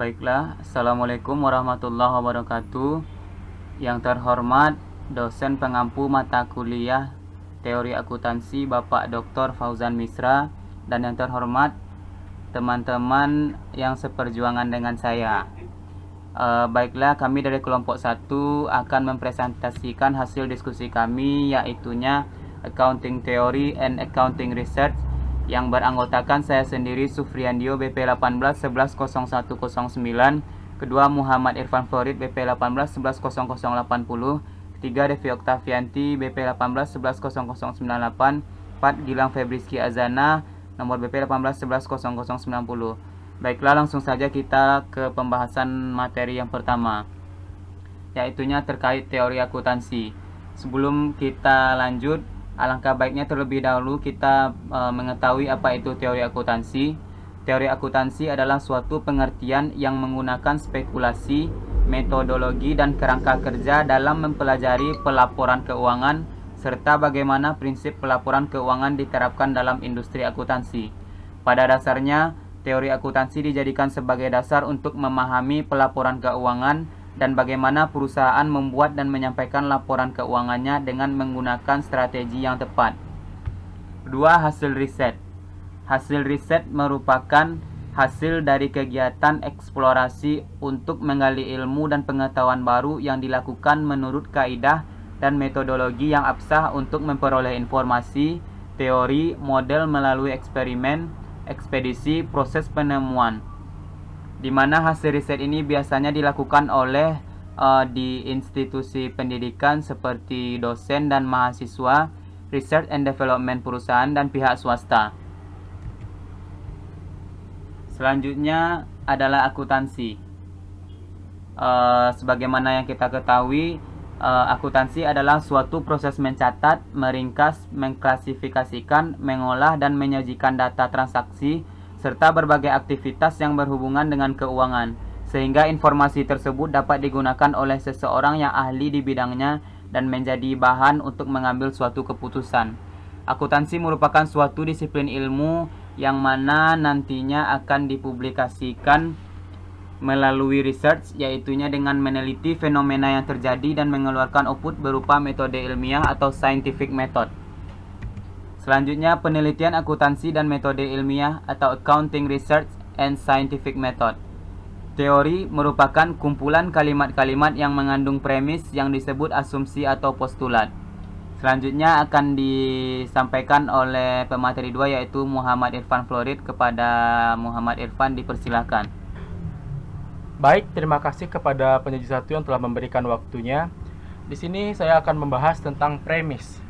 Baiklah, Assalamualaikum warahmatullahi wabarakatuh. Yang terhormat dosen pengampu mata kuliah Teori Akuntansi Bapak Dr. Fauzan Misra, dan yang terhormat teman-teman yang seperjuangan dengan saya. Baiklah, kami dari kelompok 1 akan mempresentasikan hasil diskusi kami, yaitunya Accounting Theory and Accounting Research, yang beranggotakan saya sendiri Sufriandio BP 18 11 0109, kedua Muhammad Irfan Florid BP 18 11 0080, ketiga Devi Oktavianti BP 18 11 0098, 4 Gilang Febriski Azana nomor BP 18 11 0090. Baiklah, langsung saja kita ke pembahasan materi yang pertama, yaitunya terkait teori akuntansi. Sebelum kita lanjut, alangkah baiknya terlebih dahulu kita mengetahui apa itu teori akuntansi. Teori akuntansi adalah suatu pengertian yang menggunakan spekulasi, metodologi, dan kerangka kerja dalam mempelajari pelaporan keuangan serta bagaimana prinsip pelaporan keuangan diterapkan dalam industri akuntansi. Pada dasarnya, teori akuntansi dijadikan sebagai dasar untuk memahami pelaporan keuangan dan bagaimana perusahaan membuat dan menyampaikan laporan keuangannya dengan menggunakan strategi yang tepat. Kedua, hasil riset. Hasil riset merupakan hasil dari kegiatan eksplorasi untuk menggali ilmu dan pengetahuan baru yang dilakukan menurut kaidah dan metodologi yang absah untuk memperoleh informasi, teori, model melalui eksperimen, ekspedisi, proses penemuan, di mana hasil riset ini biasanya dilakukan oleh di institusi pendidikan seperti dosen dan mahasiswa, research and development perusahaan, dan pihak swasta. Selanjutnya adalah akuntansi. Sebagaimana yang kita ketahui, akuntansi adalah suatu proses mencatat, meringkas, mengklasifikasikan, mengolah, dan menyajikan data transaksi serta berbagai aktivitas yang berhubungan dengan keuangan, sehingga informasi tersebut dapat digunakan oleh seseorang yang ahli di bidangnya dan menjadi bahan untuk mengambil suatu keputusan. Akuntansi merupakan suatu disiplin ilmu yang mana nantinya akan dipublikasikan melalui research, yaitunya dengan meneliti fenomena yang terjadi dan mengeluarkan output berupa metode ilmiah atau scientific method. Selanjutnya, penelitian akuntansi dan metode ilmiah atau accounting research and scientific method. Teori merupakan kumpulan kalimat-kalimat yang mengandung premis yang disebut asumsi atau postulat. Selanjutnya akan disampaikan oleh pemateri 2, yaitu Muhammad Irfan Florid. Kepada Muhammad Irfan dipersilakan. Baik, terima kasih kepada penyaji satu yang telah memberikan waktunya. Di sini saya akan membahas tentang premis.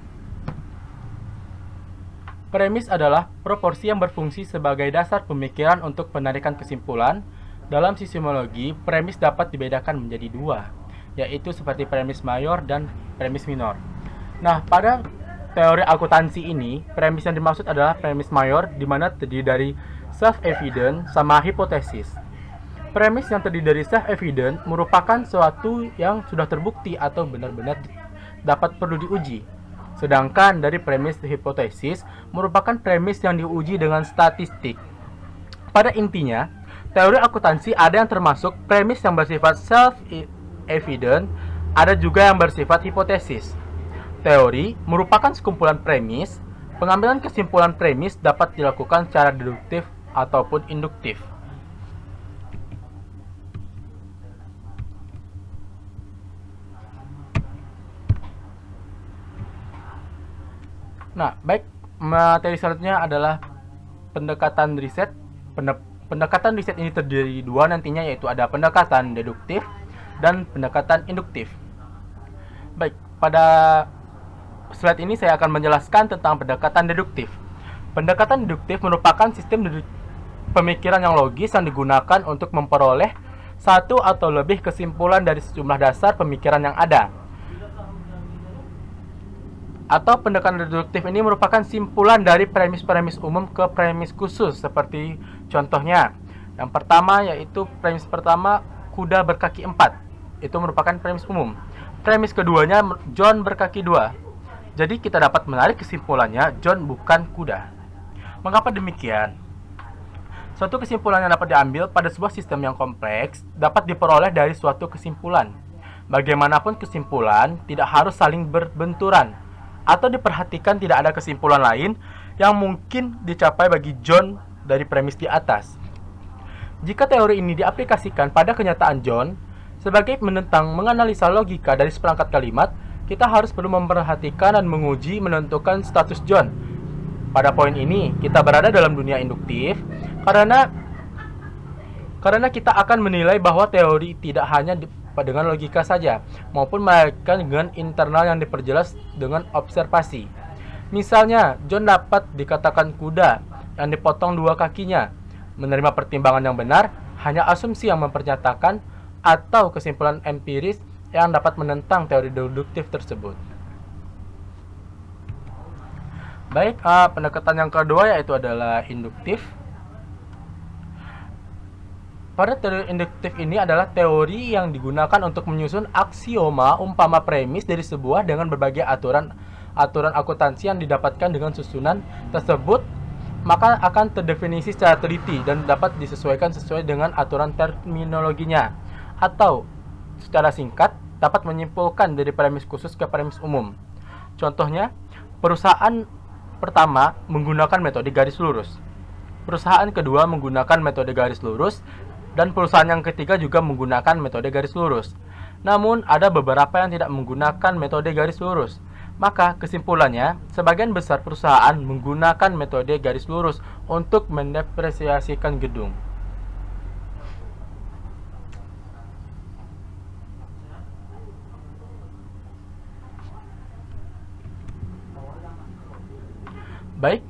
Premis adalah proporsi yang berfungsi sebagai dasar pemikiran untuk penarikan kesimpulan. Dalam sistemologi, premis dapat dibedakan menjadi dua, yaitu seperti premis mayor dan premis minor. Nah, pada teori akuntansi ini, premis yang dimaksud adalah premis mayor, di mana terdiri dari self-evident sama hipotesis. Premis yang terdiri dari self-evident merupakan sesuatu yang sudah terbukti atau benar-benar dapat perlu diuji. Sedangkan dari premis hipotesis merupakan premis yang diuji dengan statistik. Pada intinya, teori akuntansi ada yang termasuk premis yang bersifat self-evident, ada juga yang bersifat hipotesis. Teori merupakan sekumpulan premis. Pengambilan kesimpulan premis dapat dilakukan secara deduktif ataupun induktif. Nah, baik, materi selanjutnya adalah pendekatan riset. Pendekatan riset ini terdiri dua nantinya, yaitu ada pendekatan deduktif dan pendekatan induktif. Baik, pada slide ini saya akan menjelaskan tentang pendekatan deduktif. Pendekatan deduktif merupakan sistem pemikiran yang logis yang digunakan untuk memperoleh satu atau lebih kesimpulan dari sejumlah dasar pemikiran yang ada. Atau pendekatan deduktif ini merupakan simpulan dari premis-premis umum ke premis khusus, seperti contohnya. Yang pertama yaitu premis pertama, kuda berkaki 4. Itu merupakan premis umum. Premis keduanya, John berkaki 2. Jadi kita dapat menarik kesimpulannya, John bukan kuda. Mengapa demikian? Suatu kesimpulan yang dapat diambil pada sebuah sistem yang kompleks dapat diperoleh dari suatu kesimpulan. Bagaimanapun kesimpulan tidak harus saling berbenturan, atau diperhatikan tidak ada kesimpulan lain yang mungkin dicapai bagi John dari premis di atas. Jika teori ini diaplikasikan pada kenyataan John, sebagai menentang menganalisa logika dari seperangkat kalimat, kita harus perlu memperhatikan dan menguji menentukan status John. Pada poin ini, kita berada dalam dunia induktif karena kita akan menilai bahwa teori tidak hanya dengan logika saja, maupun mereka dengan internal yang diperjelas dengan observasi. Misalnya, John dapat dikatakan kuda yang dipotong dua kakinya. Menerima pertimbangan yang benar hanya asumsi yang mempernyatakan atau kesimpulan empiris yang dapat menentang teori deduktif tersebut. Baik, pendekatan yang kedua yaitu adalah induktif. Pada teori induktif ini adalah teori yang digunakan untuk menyusun aksioma umpama premis dari sebuah dengan berbagai aturan akuntansi yang didapatkan dengan susunan tersebut, maka akan terdefinisi secara teliti dan dapat disesuaikan sesuai dengan aturan terminologinya, atau secara singkat dapat menyimpulkan dari premis khusus ke premis umum. Contohnya, perusahaan pertama menggunakan metode garis lurus, perusahaan kedua menggunakan metode garis lurus, dan perusahaan yang ketiga juga menggunakan metode garis lurus. Namun, ada beberapa yang tidak menggunakan metode garis lurus. Maka, kesimpulannya, sebagian besar perusahaan menggunakan metode garis lurus untuk mendepresiasikan gedung. Baik,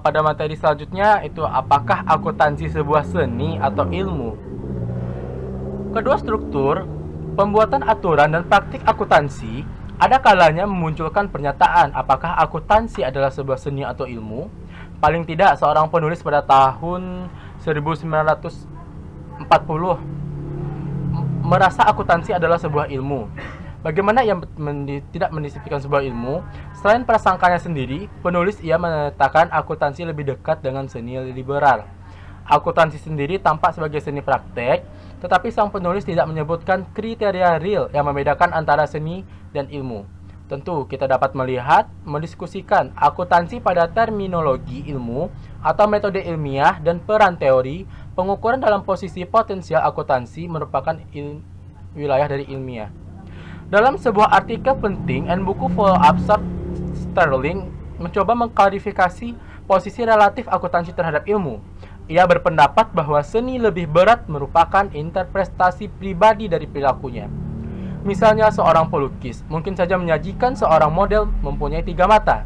pada materi selanjutnya itu apakah akuntansi sebuah seni atau ilmu? Kedua struktur, pembuatan aturan dan praktik akuntansi, ada kalanya memunculkan pernyataan apakah akuntansi adalah sebuah seni atau ilmu. Paling tidak seorang penulis pada tahun 1940 merasa akuntansi adalah sebuah ilmu. Bagaimana ia tidak mendisiplinkan sebuah ilmu? Selain prasangkanya sendiri, penulis ia menyatakan akuntansi lebih dekat dengan seni liberal. Akuntansi sendiri tampak sebagai seni praktek, tetapi sang penulis tidak menyebutkan kriteria real yang membedakan antara seni dan ilmu. Tentu, kita dapat mendiskusikan akuntansi pada terminologi ilmu atau metode ilmiah dan peran teori, pengukuran dalam posisi potensial akuntansi merupakan wilayah dari ilmiah. Dalam sebuah artikel penting dan buku follow-up, Sterling mencoba mengklarifikasi posisi relatif akuntansi terhadap ilmu. Ia berpendapat bahwa seni lebih berat merupakan interpretasi pribadi dari perilakunya. Misalnya seorang pelukis mungkin saja menyajikan seorang model mempunyai 3 mata,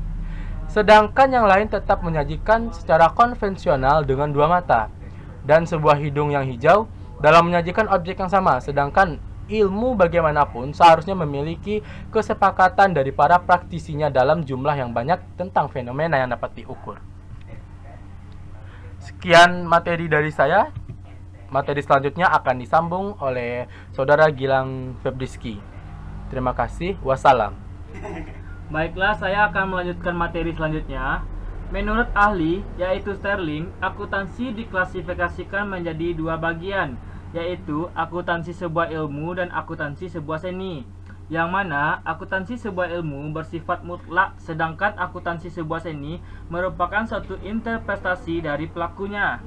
sedangkan yang lain tetap menyajikan secara konvensional dengan 2 mata, dan sebuah hidung yang hijau dalam menyajikan objek yang sama, sedangkan ilmu bagaimanapun seharusnya memiliki kesepakatan dari para praktisinya dalam jumlah yang banyak tentang fenomena yang dapat diukur. Sekian materi dari saya. Materi selanjutnya akan disambung oleh Saudara Gilang Febriski. Terima kasih. Wassalam. Baiklah, saya akan melanjutkan materi selanjutnya. Menurut ahli, yaitu Sterling, akuntansi diklasifikasikan menjadi 2 bagian, yaitu akuntansi sebuah ilmu dan akuntansi sebuah seni. Yang mana akuntansi sebuah ilmu bersifat mutlak, sedangkan akuntansi sebuah seni merupakan suatu interpretasi dari pelakunya.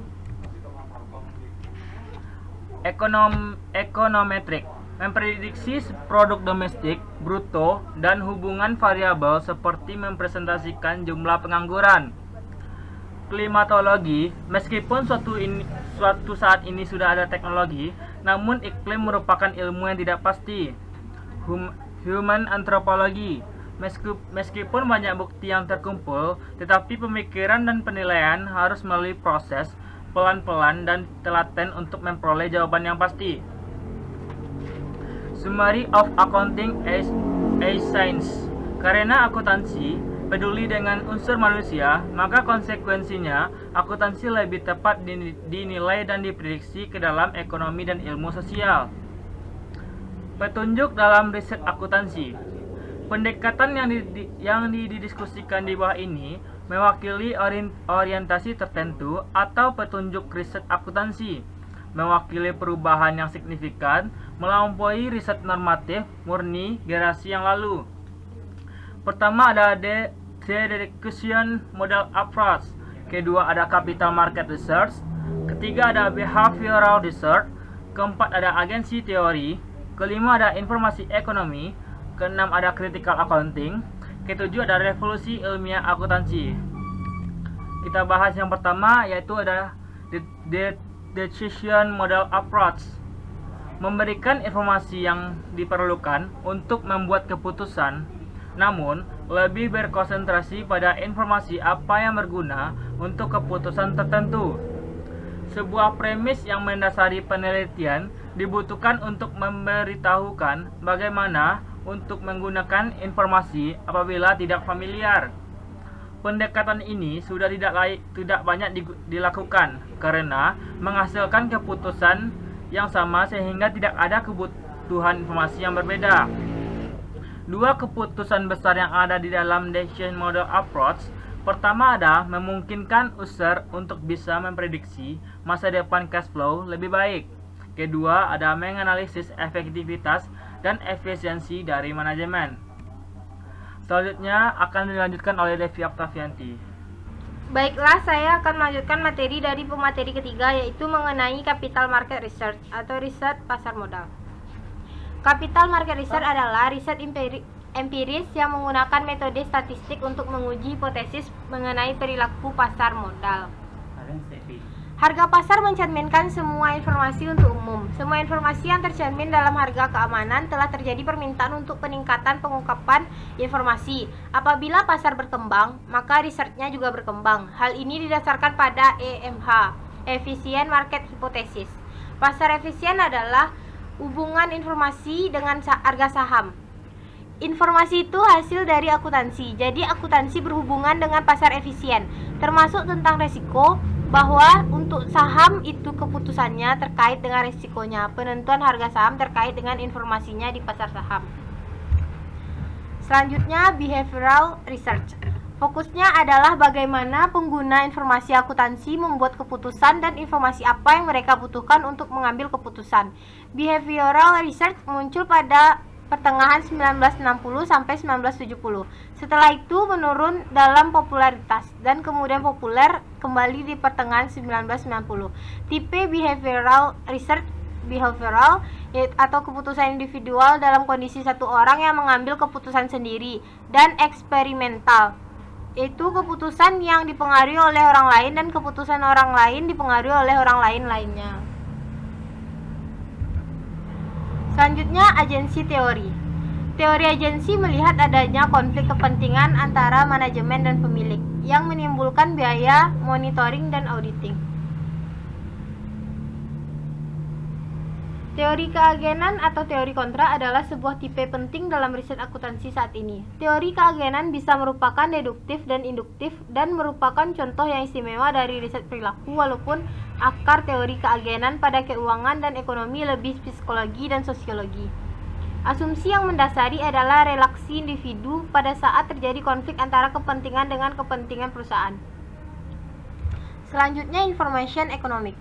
Ekonometrik memprediksi produk domestik bruto dan hubungan variabel seperti mempresentasikan jumlah pengangguran. Klimatologi, meskipun suatu saat ini sudah ada teknologi, namun iklim merupakan ilmu yang tidak pasti. Human anthropology, meskipun banyak bukti yang terkumpul, tetapi pemikiran dan penilaian harus melalui proses pelan-pelan dan telaten untuk memperoleh jawaban yang pasti. Summary of Accounting as a Science. Karena akuntansi peduli dengan unsur manusia, maka konsekuensinya akuntansi lebih tepat dinilai dan diprediksi ke dalam ekonomi dan ilmu sosial. Petunjuk dalam riset akuntansi. Pendekatan yang didiskusikan di bawah ini mewakili orientasi tertentu atau petunjuk riset akuntansi, mewakili perubahan yang signifikan, melampaui riset normatif murni generasi yang lalu. Pertama ada dedication model approach, kedua ada capital market research, ketiga ada behavioral research, keempat ada agensi teori, kelima ada informasi ekonomi, keenam ada critical accounting, ketujuh ada revolusi ilmiah akuntansi. Kita bahas yang pertama, yaitu ada decision model approach, memberikan informasi yang diperlukan untuk membuat keputusan, namun lebih berkonsentrasi pada informasi apa yang berguna untuk keputusan tertentu. Sebuah premis yang mendasari penelitian dibutuhkan untuk memberitahukan bagaimana untuk menggunakan informasi apabila tidak familiar. Pendekatan ini sudah tidak banyak dilakukan karena menghasilkan keputusan yang sama sehingga tidak ada kebutuhan informasi yang berbeda. Dua keputusan besar yang ada di dalam decision model approach. Pertama ada memungkinkan user untuk bisa memprediksi masa depan cash flow lebih baik. Kedua ada menganalisis efektivitas dan efisiensi dari manajemen. Selanjutnya akan dilanjutkan oleh Devi Oktavianti. Baiklah, saya akan melanjutkan materi dari pemateri ketiga, yaitu mengenai capital market research atau riset pasar modal. Capital market research adalah riset empiris yang menggunakan metode statistik untuk menguji hipotesis mengenai perilaku pasar modal. Harga pasar mencerminkan semua informasi untuk umum. Semua informasi yang tercermin dalam harga keamanan telah terjadi permintaan untuk peningkatan pengungkapan informasi. Apabila pasar berkembang, maka risetnya juga berkembang. Hal ini didasarkan pada EMH, Efficient Market Hypothesis. Pasar efisien adalah hubungan informasi dengan harga saham. Informasi itu hasil dari akuntansi. Jadi akuntansi berhubungan dengan pasar efisien, termasuk tentang resiko, bahwa untuk saham itu keputusannya terkait dengan risikonya. Penentuan harga saham terkait dengan informasinya di pasar saham. Selanjutnya, behavioral research. Fokusnya adalah bagaimana pengguna informasi akuntansi membuat keputusan dan informasi apa yang mereka butuhkan untuk mengambil keputusan. Behavioral research muncul pada pertengahan 1960 sampai 1970. Setelah itu menurun dalam popularitas dan kemudian populer kembali di pertengahan 1990. Tipe behavioral research behavioral atau keputusan individual dalam kondisi satu orang yang mengambil keputusan sendiri, dan eksperimental, yaitu keputusan yang dipengaruhi oleh orang lain dan keputusan orang lain dipengaruhi oleh orang lain lainnya. Selanjutnya, agensi teori. Teori agensi melihat adanya konflik kepentingan antara manajemen dan pemilik yang menimbulkan biaya monitoring dan auditing. Teori keagenan atau teori kontra adalah sebuah tipe penting dalam riset akuntansi saat ini. Teori keagenan bisa merupakan deduktif dan induktif dan merupakan contoh yang istimewa dari riset perilaku, walaupun akar teori keagenan pada keuangan dan ekonomi lebih psikologi dan sosiologi. Asumsi yang mendasari adalah relasi individu pada saat terjadi konflik antara kepentingan dengan kepentingan perusahaan. Selanjutnya, information economic.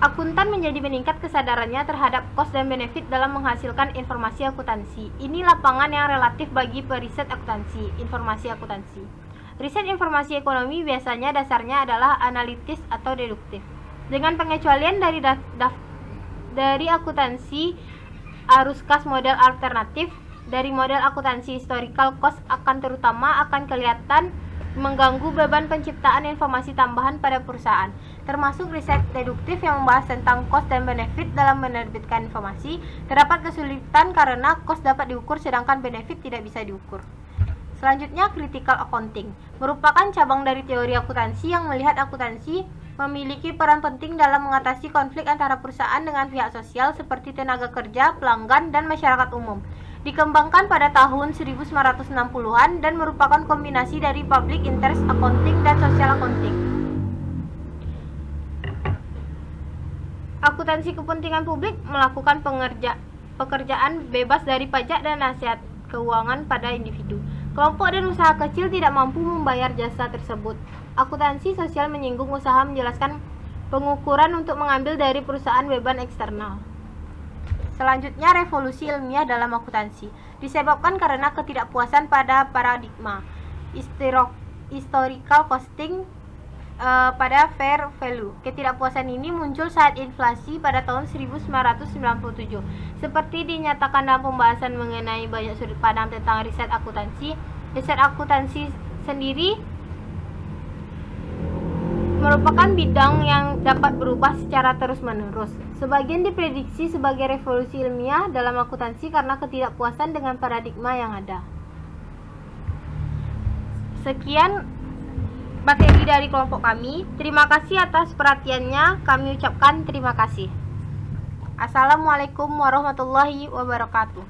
Akuntan menjadi meningkat kesadarannya terhadap cost dan benefit dalam menghasilkan informasi akuntansi. Ini lapangan yang relatif bagi periset akuntansi, informasi akuntansi. Riset informasi ekonomi biasanya dasarnya adalah analitis atau deduktif. Dengan pengecualian dari akuntansi arus kas model alternatif, dari model akuntansi historical cost terutama akan kelihatan mengganggu beban penciptaan informasi tambahan pada perusahaan, termasuk riset deduktif yang membahas tentang cost dan benefit dalam menerbitkan informasi. Terdapat kesulitan karena cost dapat diukur sedangkan benefit tidak bisa diukur. Selanjutnya, critical accounting merupakan cabang dari teori akuntansi yang melihat akuntansi memiliki peran penting dalam mengatasi konflik antara perusahaan dengan pihak sosial seperti tenaga kerja, pelanggan, dan masyarakat umum. Dikembangkan pada tahun 1960-an dan merupakan kombinasi dari public interest accounting dan social accounting. Akuntansi kepentingan publik melakukan pekerjaan bebas dari pajak dan nasihat keuangan pada individu. Kelompok dan usaha kecil tidak mampu membayar jasa tersebut. Akuntansi sosial menyinggung usaha menjelaskan pengukuran untuk mengambil dari perusahaan beban eksternal. Selanjutnya, revolusi ilmiah dalam akuntansi disebabkan karena ketidakpuasan pada paradigma historical costing pada fair value. Ketidakpuasan ini muncul saat inflasi pada tahun 1997. Seperti dinyatakan dalam pembahasan mengenai banyak sudut pandang tentang riset akuntansi sendiri merupakan bidang yang dapat berubah secara terus-menerus. Sebagian diprediksi sebagai revolusi ilmiah dalam akuntansi karena ketidakpuasan dengan paradigma yang ada. Sekian materi dari kelompok kami. Terima kasih atas perhatiannya. Kami ucapkan terima kasih. Assalamualaikum warahmatullahi wabarakatuh.